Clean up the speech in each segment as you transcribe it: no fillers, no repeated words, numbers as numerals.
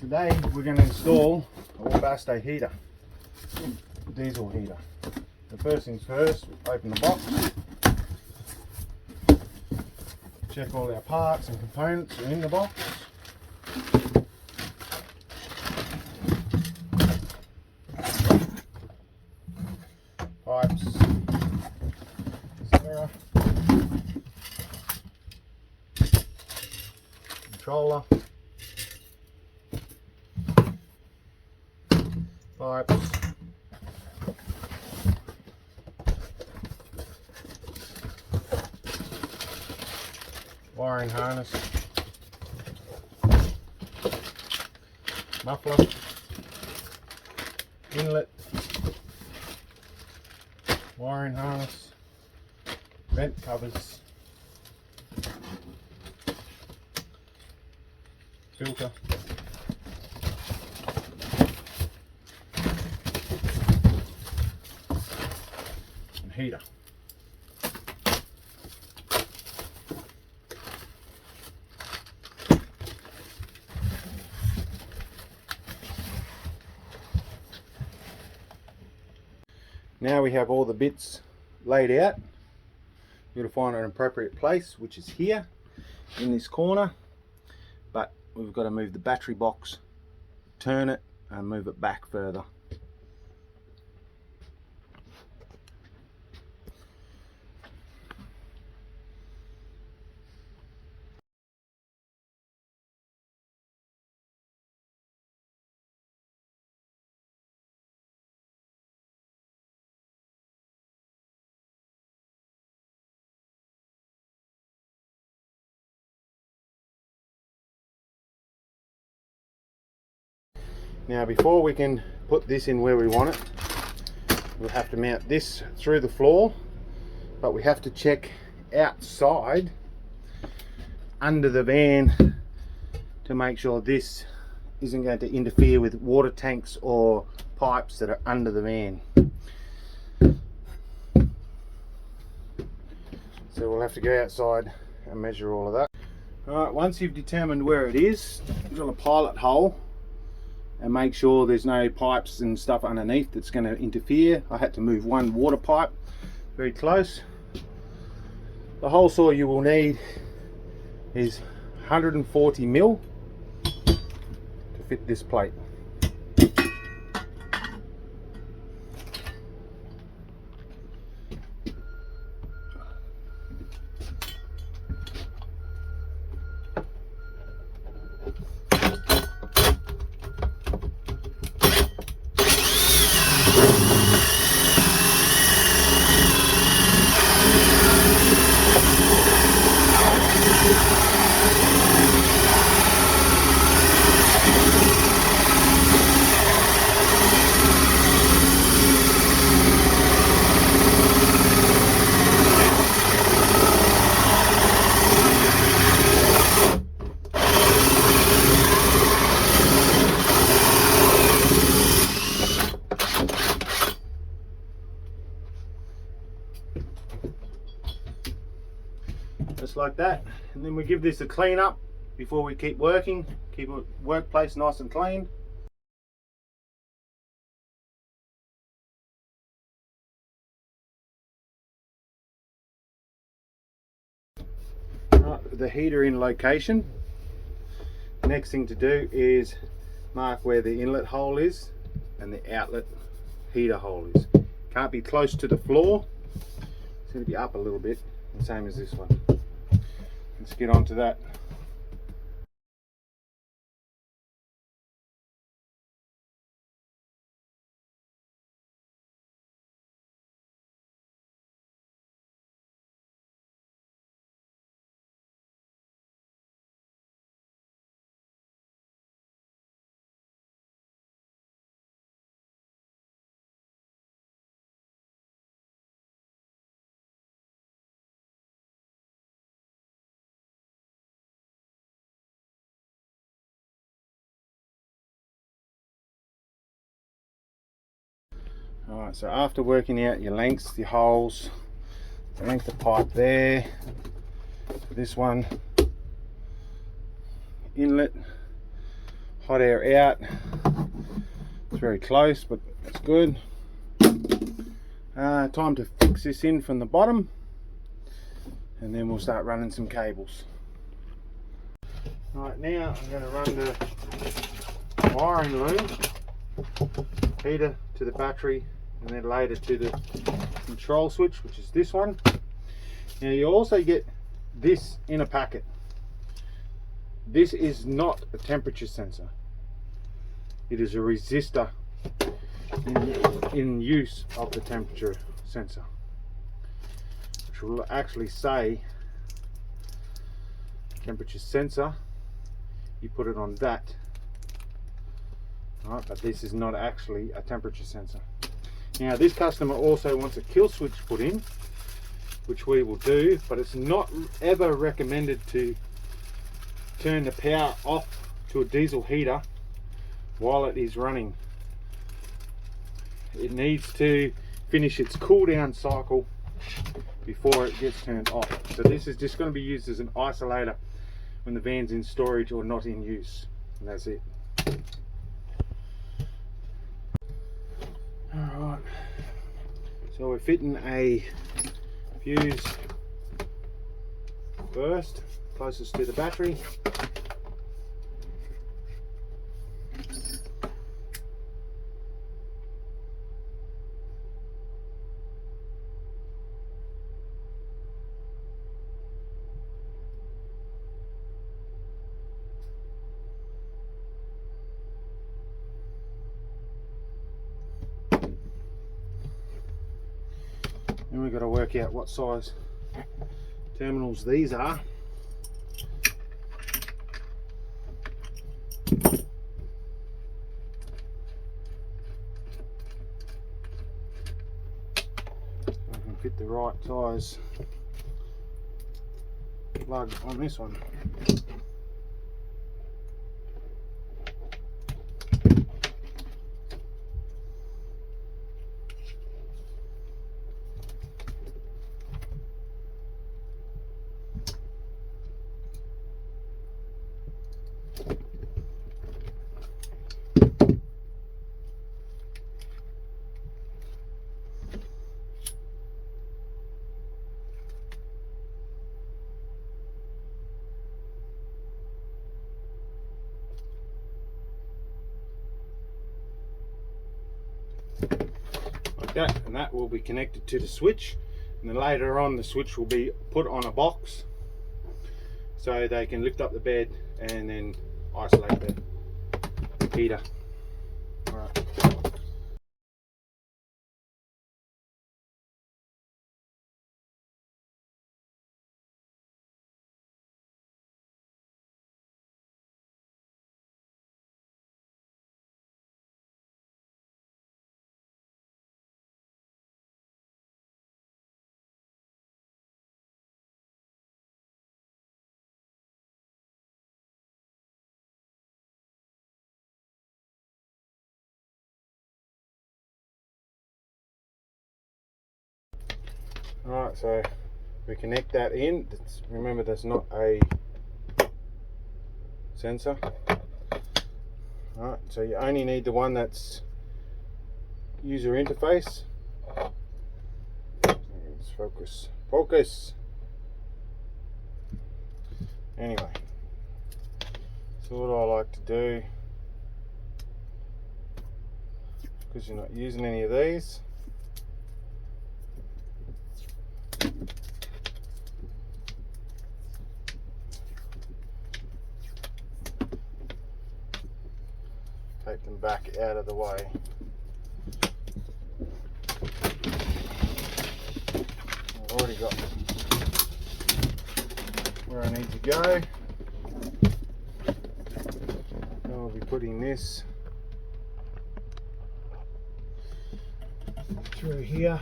Today we're going to install a Webasto heater, diesel heater. The first things first, open the box, check all our parts and components are in the box. Pipes, etc. Controller, pipes, wiring harness, muffler, inlet, wiring harness, vent covers, filter, and heater. Now we have all the bits laid out. You're going to find an appropriate place, which is here in this corner, but we've got to move the battery box, turn it and move it back further. Now before we can put this in where we want it, we'll have to mount this through the floor, but we have to check outside under the van to make sure this isn't going to interfere with water tanks or pipes that are under the van. So we'll have to go outside and measure all of that. Alright, once you've determined where it is, drill a pilot hole and make sure there's no pipes and stuff underneath that's going to interfere. I had to move one water pipe very close. The hole saw you will need is 140 mil to fit this plate. Just like that, and then we give this a clean up before we keep working, keep the workplace nice and clean. Right, the heater in location, the next thing to do is mark where the inlet hole is and the outlet heater hole is. Can't be close to the floor, it's going to be up a little bit, the same as this one. Let's get on to that. Alright, so after working out your lengths, your holes, the length of pipe there, this one, inlet, hot air out. It's very close, but that's good. Time to fix this in from the bottom, and then we'll start running some cables. Right, now I'm going to run the wiring loom heater to the battery, and then later to the control switch, which is this one. Now you also get this in a packet. This is not a temperature sensor. It is a resistor in use of the temperature sensor, which will actually say temperature sensor. You put it on that. Right, but this is not actually a temperature sensor. Now this customer also wants a kill switch put in, which we will do, but it's not ever recommended to turn the power off to a diesel heater while it is running. It needs to finish its cool down cycle before it gets turned off. So this is just going to be used as an isolator when the van's in storage or not in use, and that's it. Alright, so we're fitting a fuse first, closest to the battery. And we've got to work out what size terminals these are. I can fit the right size plug on this one. Like that, and that will be connected to the switch, and then later on the switch will be put on a box so they can lift up the bed and then isolate the heater. Alright. Alright, so we connect that in. Remember, that's not a sensor. Alright, so you only need the one that's user interface. Let's focus. Anyway, so what I like to do, because you're not using any of these, take them back out of the way. I've already got where I need to go. I'll be putting this through here.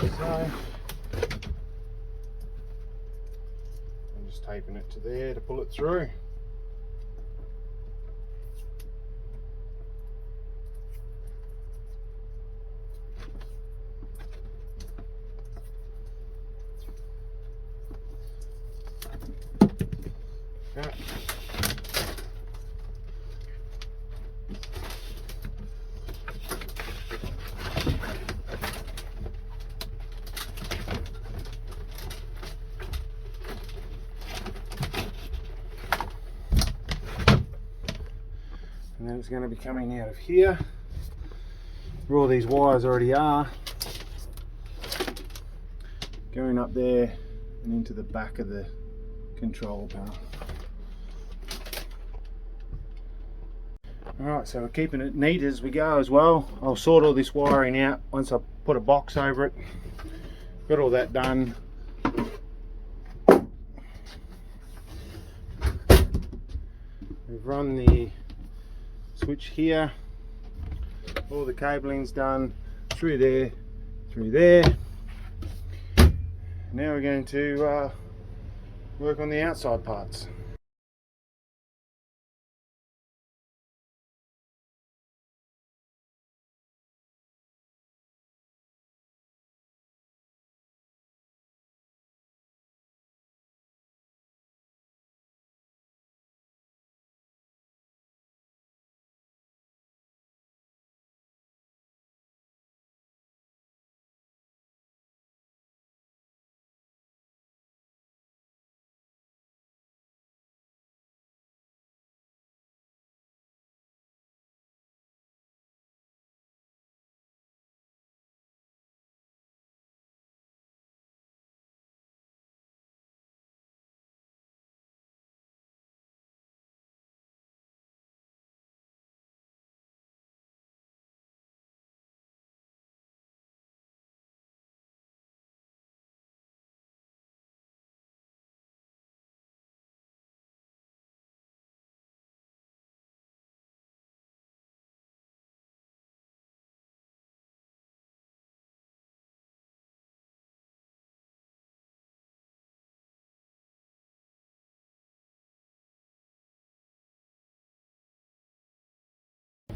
So taping it to there to pull it through. Okay. And then it's going to be coming out of here where all these wires already are, going up there and into the back of the control panel. Alright, so we're keeping it neat as we go as well. I'll sort all this wiring out once I put a box over it. Got all that done. We've run the switch here, all the cabling's done through there, through there. Now we're going to work on the outside parts.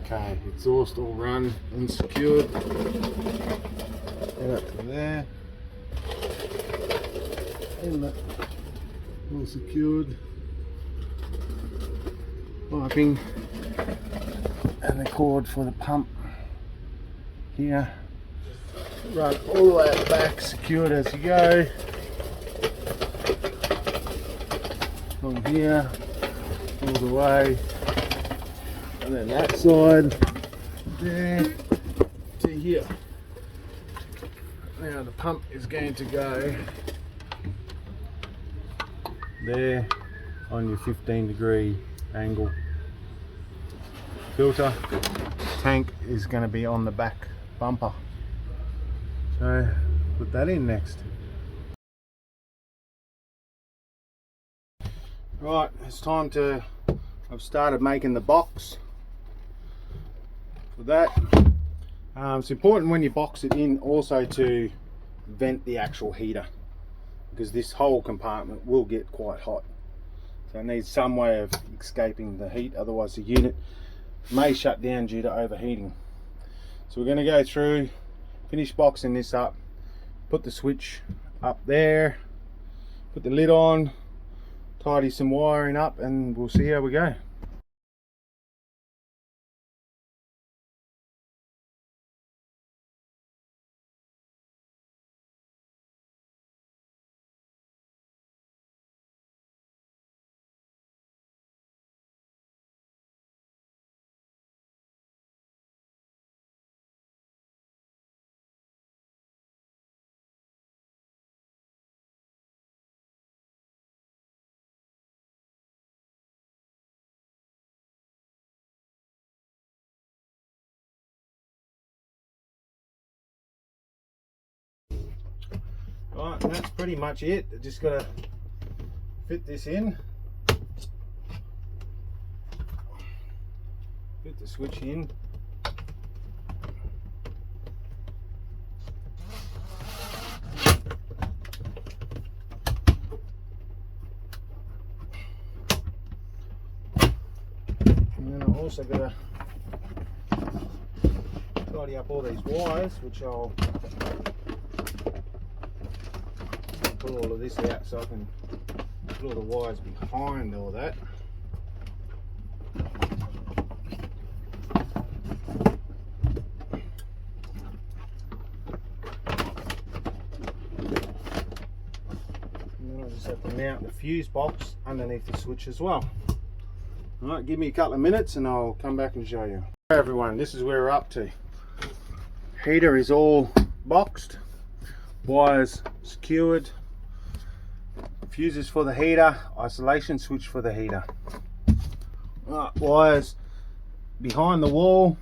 Okay, exhaust all run and secured. Get up to there. Inlet all secured. Piping and the cord for the pump here. Run all the way at the back, secured as you go. From here, all the way. And then that side, there to here. Now the pump is going to go there on your 15-degree angle. Filter tank is going to be on the back bumper. So put that in next. Right, it's time to, I've started making the box for that. It's important when you box it in also to vent the actual heater, because this whole compartment will get quite hot. So it needs some way of escaping the heat, otherwise the unit may shut down due to overheating. So we're going to go through, finish boxing this up, put the switch up there, put the lid on, tidy some wiring up, and we'll see how we go. Right, and that's pretty much it. Just got to fit this in, fit the switch in, also got to tidy up all these wires, which I'll pull all of this out so I can put all the wires behind all that. Just have to mount the fuse box underneath the switch as well. Alright, give me a couple of minutes and I'll come back and show you. Hey everyone, this is where we're up to. Heater is all boxed, wires secured, fuses for the heater, isolation switch for the heater. Alright, wires behind the wall.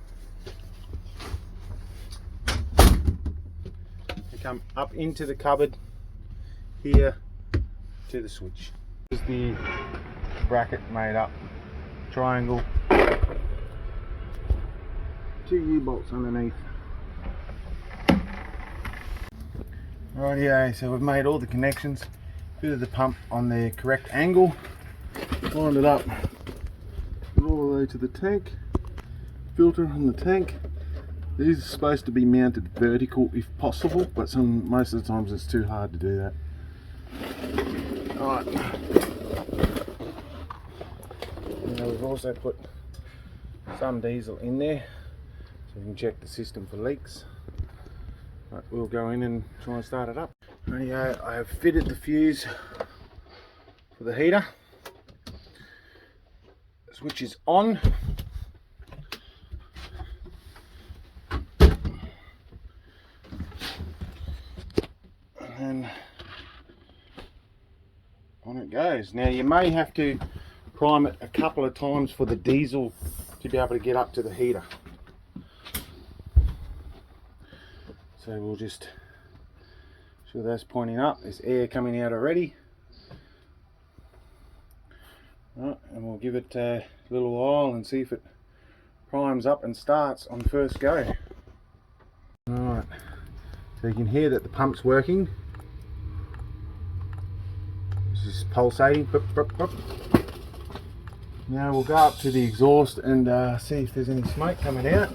They come up into the cupboard here to the switch. This is the bracket made up triangle, 2 U-bolts underneath. Rightio, so we've made all the connections, fitted the pump on the correct angle, lined it up all the way to the tank, filter on the tank. These are supposed to be mounted vertical if possible, but most of the times it's too hard to do that. Alright, and we've also put some diesel in there so we can check the system for leaks. Right, we'll go in and try and start it up. There I have fitted the fuse for the heater. The switch is on. And then on it goes. Now you may have to prime it a couple of times for the diesel to be able to get up to the heater. So we'll just sure that's pointing up. There's air coming out already. Right, and we'll give it a little while and see if it primes up and starts on first go. Alright, so you can hear that the pump's working. This is pulsating. Bup, bup, bup. Now we'll go up to the exhaust and see if there's any smoke coming out.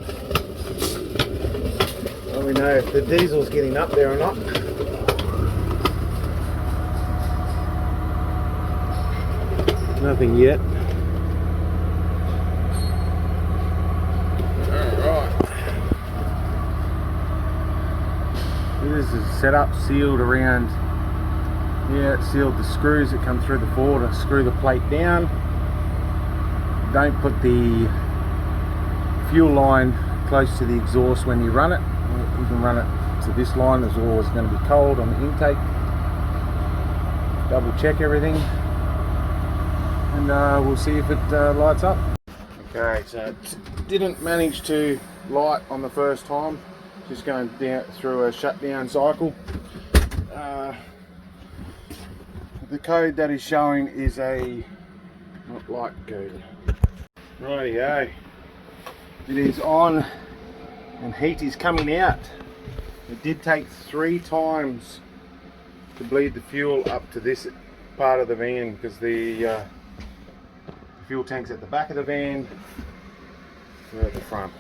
Well, we know if the diesel's getting up there or not. Nothing yet. Alright. This is set up, sealed around. Yeah, it sealed the screws that come through the floor to screw the plate down. Don't put the fuel line close to the exhaust when you run it. You can run it to this line, there's always going to be cold on the intake. Double check everything and we'll see if it lights up. Okay, so it didn't manage to light on the first time, just going down through a shutdown cycle. The code that is showing is a not light code. Rightio, it is on and heat is coming out. It did take 3 times to bleed the fuel up to this part of the van because the fuel tank's at the back of the van, we're at the front.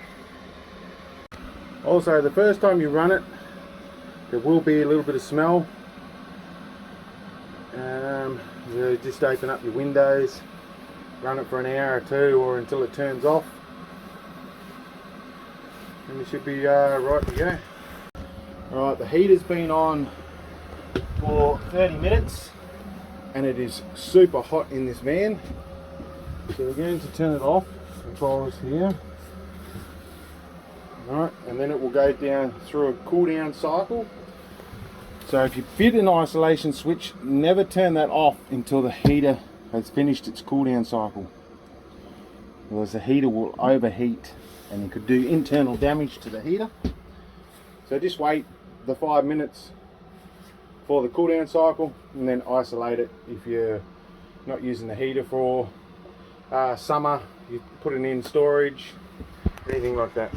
Also, the first time you run it, there will be a little bit of smell. You just open up your windows, run it for an hour or 2 or until it turns off, and you should be right to go. Alright, the heater's been on for 30 minutes and it is super hot in this van, so we're going to turn it off. Controls here. Alright, and then it will go down through a cool down cycle. So if you fit an isolation switch, never turn that off until the heater has finished its cool down cycle, because the heater will overheat and it could do internal damage to the heater. So just wait the 5 minutes for the cool down cycle and then isolate it. If you're not using the heater for summer, you put it in storage, anything like that.